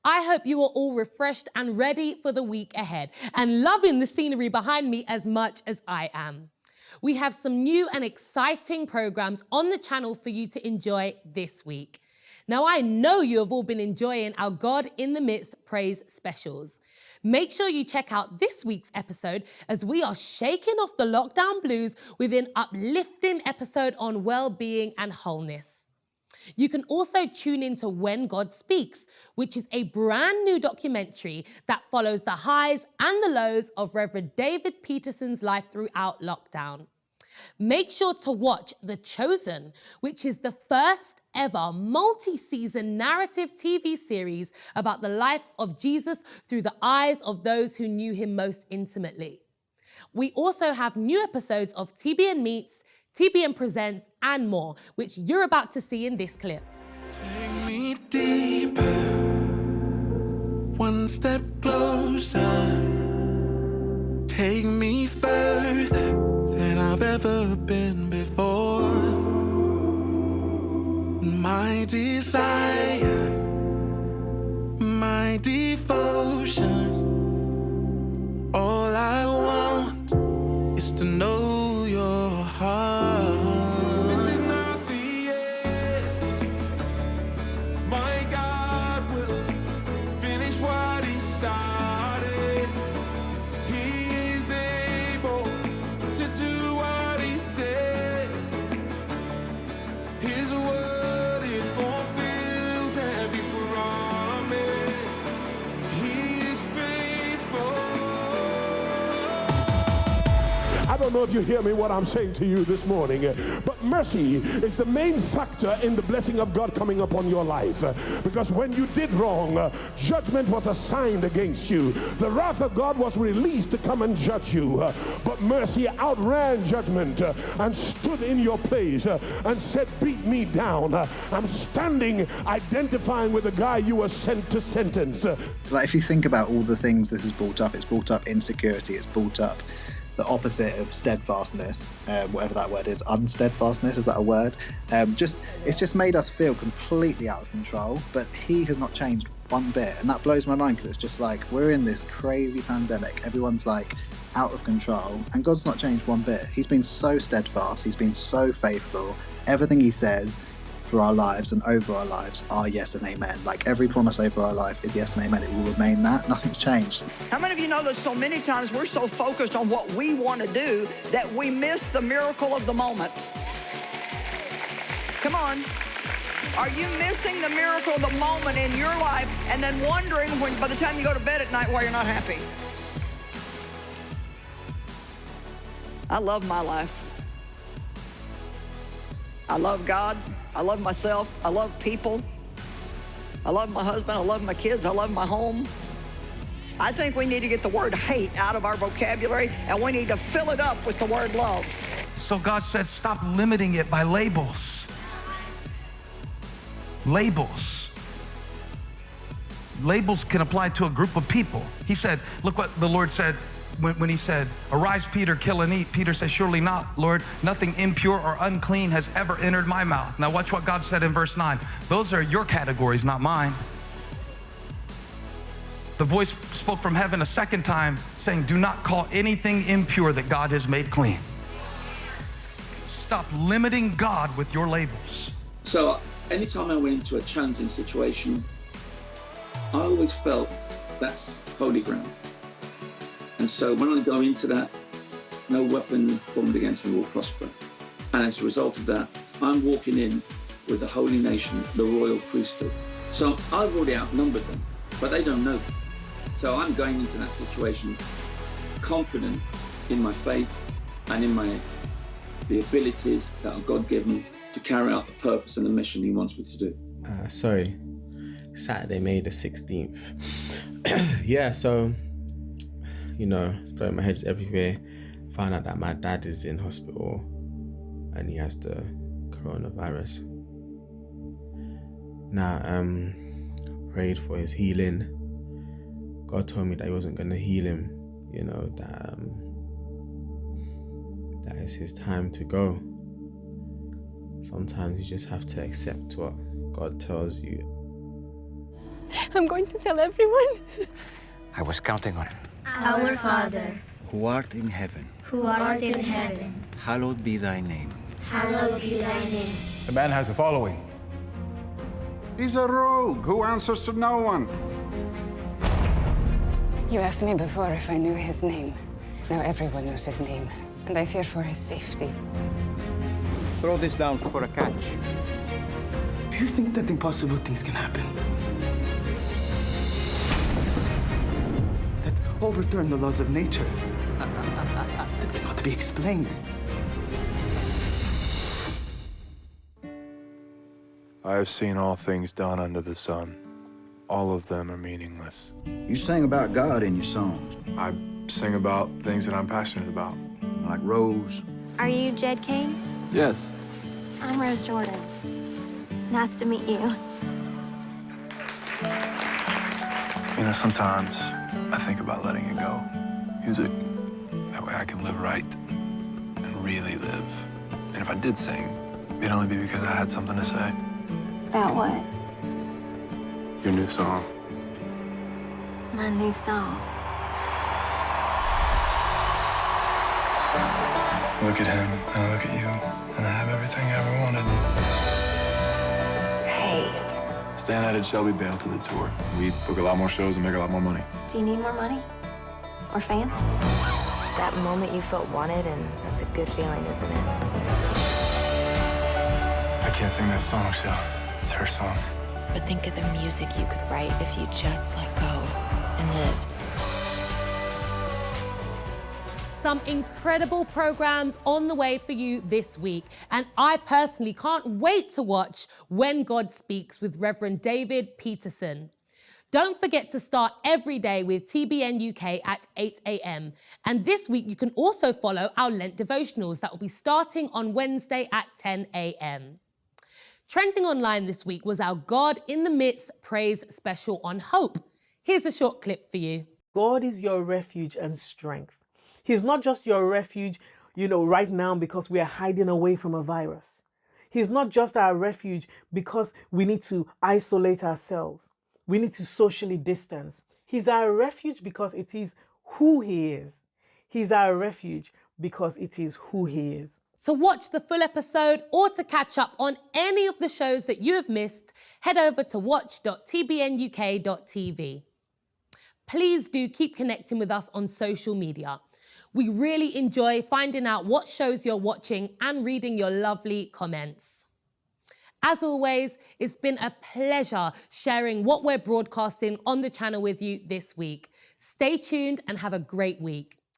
I hope you are all refreshed and ready for the week ahead and loving the scenery behind me as much as I am. We have some new and exciting programs on the channel for you to enjoy this week. Now, I know you have all been enjoying our God in the Midst praise specials. Make sure you check out this week's episode as we are shaking off the lockdown blues with an uplifting episode on well-being and wholeness. You can also tune into When God Speaks, which is a brand new documentary that follows the highs and the lows of Reverend David Peterson's life throughout lockdown. Make sure to watch The Chosen, which is the first ever multi-season narrative TV series about the life of Jesus through the eyes of those who knew him most intimately. We also have new episodes of TBN Meets, TBN Presents, and more, which you're about to see in this clip. Take me deeper, one step closer. Take me further than I've ever been before. My desire, my devotion, all I want is to know your heart. This is not the end. My God will finish what he started. He is able to do what he said. His word, it fulfills every promise. He is faithful. I don't know if you hear me what I'm saying to you this morning, but mercy is the main factor in the blessing of God coming upon your life. Because when you did wrong, judgment was assigned against you. The wrath of God was released to come and judge you. But mercy outran judgment and stood in your place and said, beat me down. I'm standing identifying with the guy you were sent to sentence. Like, if you think about all the things this has brought up, it's brought up insecurity, it's brought up the opposite of steadfastness, whatever that word is. Unsteadfastness, is that a word? It's just made us feel completely out of control, but he has not changed one bit, and that blows my mind, because it's just like, we're in this crazy pandemic, everyone's like out of control, and God's not changed one bit. He's been so steadfast, he's been so faithful. Everything he says for our lives and over our lives are yes and amen. Like, every promise over our life is yes and amen. It will remain that. Nothing's changed. How many of you know that so many times we're so focused on what we want to do that we miss the miracle of the moment? Come on. Are you missing the miracle of the moment in your life and then wondering when, by the time you go to bed at night, why you're not happy? I love my life. I love God. I love myself. I love people. I love my husband. I love my kids. I love my home. I think we need to get the word hate out of our vocabulary, and we need to fill it up with the word love. So God said, stop limiting it by labels. Labels. Labels can apply to a group of people. He said, look what the Lord said when he said, arise, Peter, kill and eat. Peter said, surely not, Lord. Nothing impure or unclean has ever entered my mouth. Now watch what God said in verse 9. Those are your categories, not mine. The voice spoke from heaven a second time saying, do not call anything impure that God has made clean. Stop limiting God with your labels. So anytime I went into a challenging situation, I always felt that's holy ground. And so when I go into that, no weapon formed against me will prosper. And as a result of that, I'm walking in with the holy nation, the royal priesthood. So I've already outnumbered them, but they don't know that. So I'm going into that situation confident in my faith and in the abilities that are God-given to carry out the purpose and the mission he wants me to do. Saturday, May the 16th. Yeah, so, you know, throwing my heads everywhere, found out that my dad is in hospital and he has the coronavirus. Now, prayed for his healing. God told me that he wasn't going to heal him, you know, that it's his time to go. Sometimes you just have to accept what God tells you. I'm going to tell everyone. I was counting on it. Our Father, Who art in heaven, who art in heaven, hallowed be thy name. hallowed be thy name. The man has a following. He's a rogue who answers to no one. You asked me before if I knew his name. Now everyone knows his name, and I fear for his safety. Throw this down for a catch. Do you think that impossible things can happen? That overturn the laws of nature? That cannot be explained. I have seen all things done under the sun. All of them are meaningless. You sing about God in your songs. I sing about things that I'm passionate about. Like Rose. Are you Jed King? Yes. I'm Rose Jordan. It's nice to meet you. You know, sometimes I think about letting it go. Music, that way I can live right and really live. And if I did sing, it'd only be because I had something to say. About what? Your new song. My new song. I look at him, and I look at you, and I have everything I ever wanted. Hey. Stan added Shelby Bale to the tour. We book a lot more shows and make a lot more money. Do you need more money? Or fans? That moment you felt wanted, and that's a good feeling, isn't it? I can't sing that song, Shell. It's her song. But think of the music you could write if you just let go and live. Some incredible programs on the way for you this week. And I personally can't wait to watch When God Speaks with Reverend David Peterson. Don't forget to start every day with TBN UK at 8 a.m. And this week you can also follow our Lent devotionals that will be starting on Wednesday at 10 a.m. Trending online this week was our God in the Midst praise special on hope. Here's a short clip for you. God is your refuge and strength. He's not just your refuge, right now because we are hiding away from a virus. He's not just our refuge because we need to isolate ourselves. We need to socially distance. He's our refuge because it is who he is. He's our refuge because it is who he is. To watch the full episode or to catch up on any of the shows that you have missed, head over to watch.tbnuk.tv. Please do keep connecting with us on social media. We really enjoy finding out what shows you're watching and reading your lovely comments. As always, it's been a pleasure sharing what we're broadcasting on the channel with you this week. Stay tuned and have a great week.